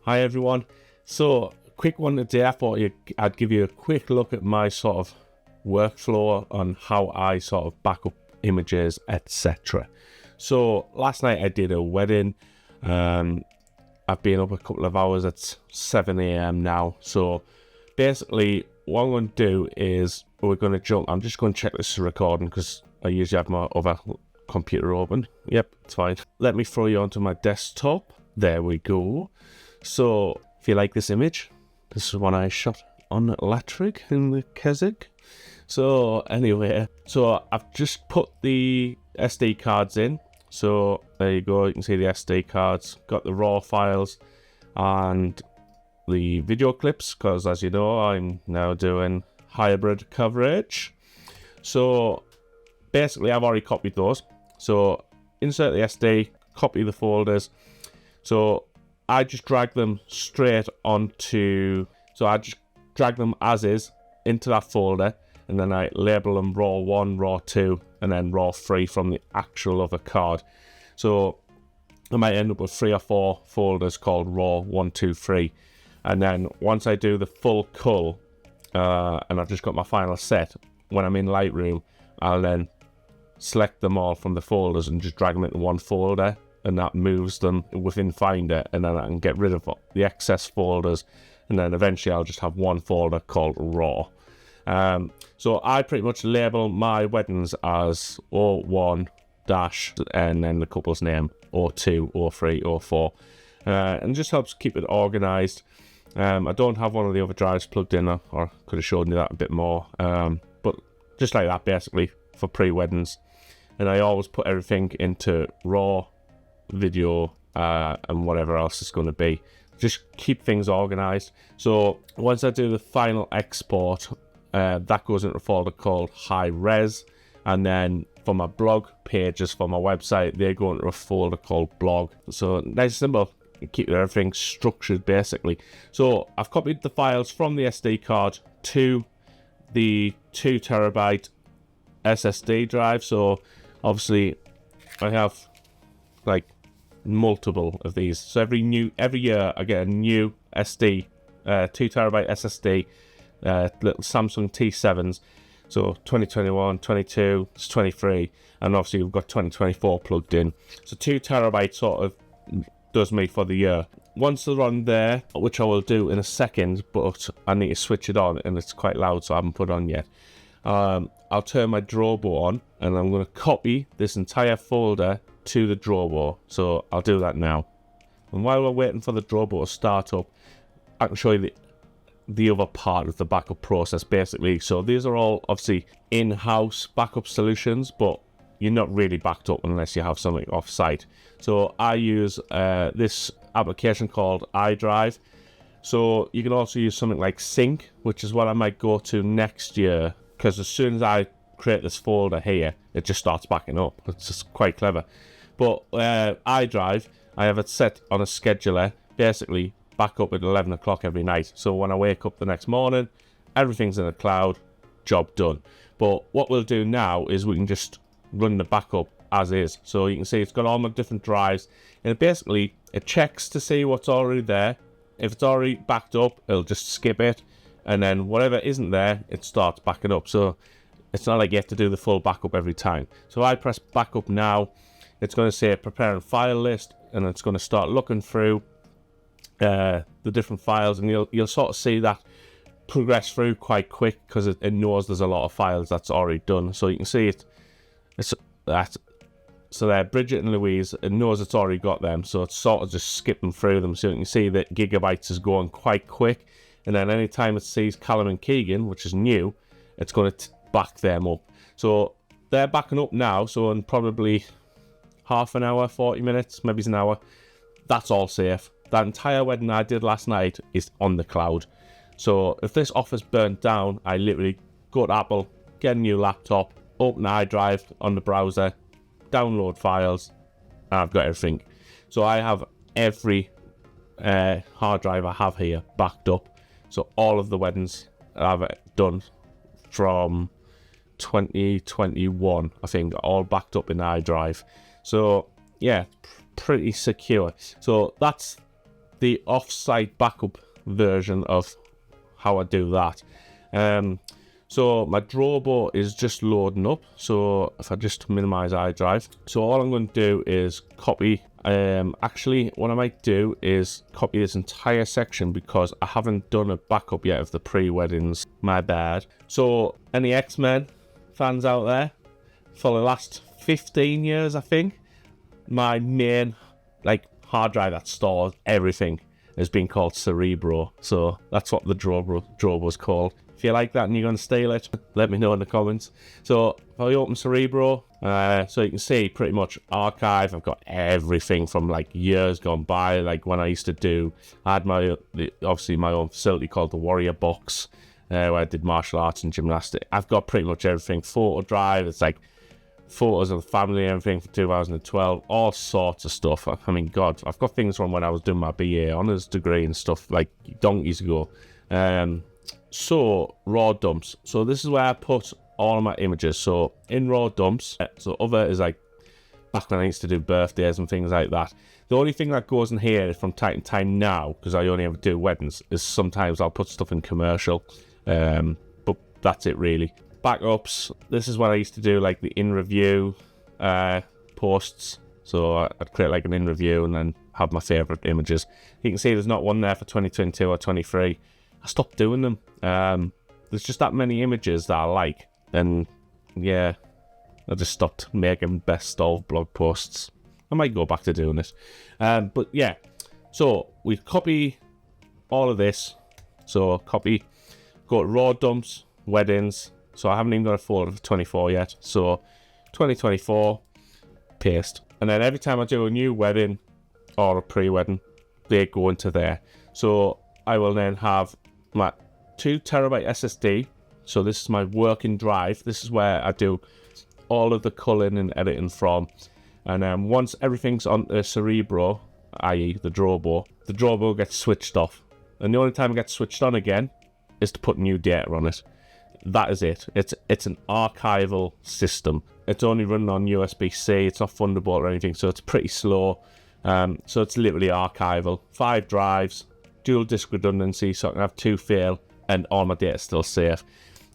Hi everyone. So, quick one today. I thought I'd give you a quick look at my sort of workflow on how I sort of back up images, etc. So, last night I did a wedding. I've been up a couple of hours. It's 7 AM now. So, basically, what I'm going to do is we're going to jump. I'm just going to check this is recording because I usually have my other computer open. Yep, it's fine. Let me throw you onto my desktop. There we go. So, if you like this image, this is one I shot on Latrig in the Keswick. So, anyway, so I've just put the SD cards in. So, there you go, you can see the SD cards, got the raw files and the video clips, because as you know, I'm now doing hybrid coverage. So, basically, I've already copied those. So, insert the SD, copy the folders. So, I just drag them straight onto, so I just drag them as is into that folder, and then I label them raw 1, raw 2, and then raw 3 from the actual other card. So I might end up with 3 or 4 folders called raw 1, 2, 3. And then once I do the full cull, and I've just got my final set, when I'm in Lightroom, I'll then select them all from the folders and just drag them into one folder. And that moves them within Finder, and then I can get rid of the excess folders, and then eventually I'll just have one folder called raw. So I pretty much label my weddings as O1 dash and then the couple's name O2, O3, O4, and just helps keep it organized. I don't have one of the other drives plugged in, or could have shown you that a bit more, but just like that basically for pre-weddings. And I always put everything into raw, video, and whatever else it's going to be. Just keep things organized. So once I do the final export, that goes into a folder called high res, and then for my blog pages for my website, they go into a folder called blog. So nice, simple, keep everything structured basically. So I've copied the files from the SD card to the 2 terabyte SSD drive. So obviously I have like multiple of these. So every year I get a new SD, 2 terabyte SSD, little Samsung T7s. So 2021, 22, it's 23, and obviously we've got 2024 plugged in. So 2 terabytes sort of does me for the year. Once they're on there, which I will do in a second, but I need to switch it on and it's quite loud, so I haven't put it on yet. I'll turn my DROBO on and I'm going to copy this entire folder to the DROBO. So I'll do that now. And while we're waiting for the DROBO to start up, I can show you the other part of the backup process basically. So these are all obviously in-house backup solutions, but you're not really backed up unless you have something off-site. So I use this application called iDrive. So you can also use something like Sync, which is what I might go to next year, because as soon as I create this folder here, it just starts backing up. It's just quite clever. But iDrive, I have it set on a scheduler, basically back up at 11 o'clock every night. So when I wake up the next morning, everything's in the cloud, job done. But what we'll do now is we can just run the backup as is. So you can see it's got all my different drives, and it checks to see what's already there. If it's already backed up, it'll just skip it, and then whatever isn't there, it starts backing up. So it's not like you have to do the full backup every time. So I press backup now. It's going to say preparing file list, and it's going to start looking through the different files, and you'll sort of see that progress through quite quick because it knows there's a lot of files that's already done. So you can see it's that. So there, Bridget and Louise, it knows it's already got them, so it's sort of just skipping through them. So you can see that gigabytes is going quite quick, and then anytime it sees Callum and Keegan, which is new, it's going to back them up. So they're backing up now, so in probably half an hour, 40 minutes, maybe an hour, that's all safe. That entire wedding I did last night is on the cloud. So if this office burnt down, I literally go to Apple, get a new laptop, open iDrive on the browser, download files, and I've got everything. So I have every hard drive I have here backed up. So all of the weddings I've done from 2021, I think, all backed up in iDrive. So yeah, pretty secure. So that's the off-site backup version of how I do that. So my DROBO is just loading up. So if I just minimize iDrive, so all I'm going to do is copy. Actually, what I might do is copy this entire section because I haven't done a backup yet of the pre-weddings. My bad. So any X-Men fans out there, for the last 15 years, I think, my main hard drive that stores everything has been called Cerebro. So that's what the DROBO is called. If you like that and you're going to steal it, let me know in the comments. So if I open Cerebro, so you can see pretty much archive. I've got everything from years gone by, when I used to do. I had obviously my own facility called the Warrior Box, where I did martial arts and gymnastics. I've got pretty much everything. Photo drive, it's photos of the family, everything from 2012, all sorts of stuff. I mean, God, I've got things from when I was doing my BA honours degree and stuff donkeys ago. So raw dumps. So this is where I put all of my images. So in raw dumps, so other is back when I used to do birthdays and things like that. The only thing that goes in here from time to time now, because I only ever do weddings, is sometimes I'll put stuff in commercial. But that's it really. Backups. This is what I used to do, the in review posts. So I'd create an in review and then have my favorite images. You can see there's not one there for 2022 or 23. I stopped doing them. There's just that many images that I like, and yeah, I just stopped making best of blog posts. I might go back to doing it. But yeah, so we copy all of this. So copy, go to raw dumps, weddings. So I haven't even got a folder for 24 yet. So 2024, paste. And then every time I do a new wedding or a pre-wedding, they go into there. So I will then have my 2 terabyte SSD. So this is my working drive. This is where I do all of the culling and editing from. And then once everything's on the Cerebro, i.e. the DROBO gets switched off. And the only time it gets switched on again is to put new data on it. That is it. It's an archival system. It's only running on USB-C. It's not Thunderbolt or anything, so it's pretty slow. So it's literally archival. 5 drives, dual disk redundancy, so I can have 2 fail and all my data is still safe.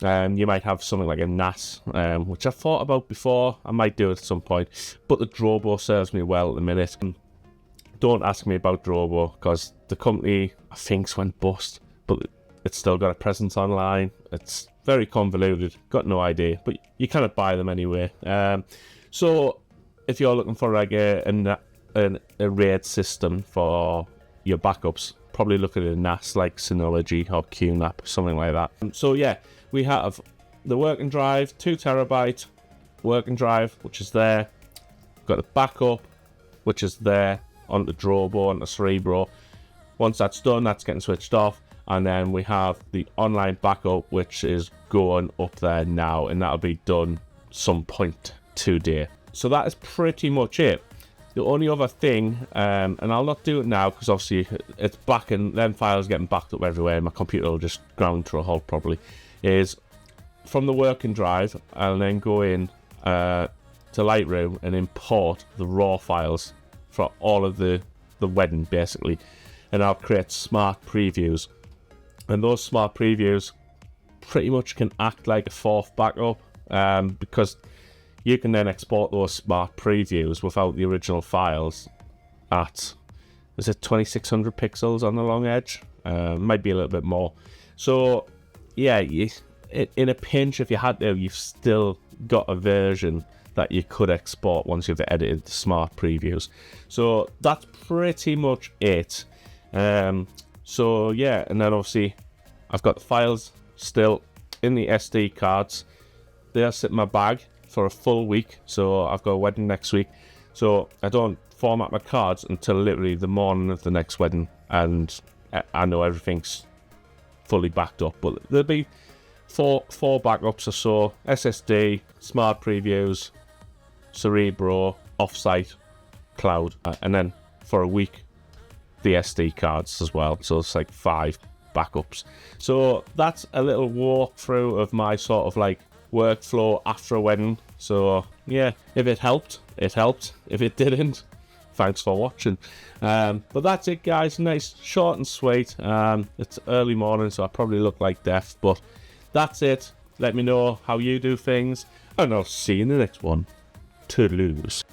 You might have something like a NAS, which I've thought about before. I might do it at some point, but the DROBO serves me well at the minute. Don't ask me about DROBO because the company I think's went bust, but it's still got a presence online. It's very convoluted, got no idea, but you cannot buy them anyway. So if you're looking for a RAID system for your backups, probably look at a NAS like Synology or QNAP, something like that. So yeah, we have the working drive, 2 terabyte working drive, which is there. Got the backup, which is there on the DROBO and the Cerebro. Once that's done, that's getting switched off. And then we have the online backup, which is going up there now, and that'll be done some point today. So that is pretty much it. The only other thing, and I'll not do it now because obviously it's back and then files getting backed up everywhere and my computer will just ground to a halt probably, is from the working drive, I'll then go in to Lightroom and import the raw files for all of the wedding basically, and I'll create smart previews. And those smart previews pretty much can act like a 4th backup, because you can then export those smart previews without the original files at, is it 2600 pixels on the long edge? Might be a little bit more. So yeah, in a pinch, if you had to, you've still got a version that you could export once you've edited the smart previews. So that's pretty much it. So yeah, and then obviously I've got the files still in the SD cards. They'll sit in my bag for a full week. So I've got a wedding next week. So I don't format my cards until literally the morning of the next wedding, and I know everything's fully backed up. But there'll be four backups or so: SSD, smart previews, Cerebro, offsite, cloud, and then for a week the SD cards as well. So it's 5 backups. So that's a little walkthrough of my sort of workflow after a wedding. So yeah, if it helped, it helped. If it didn't, thanks for watching. But that's it, guys. Nice, short and sweet. It's early morning, so I probably look like death, but that's it. Let me know how you do things, and I'll see you in the next one. Toodaloos.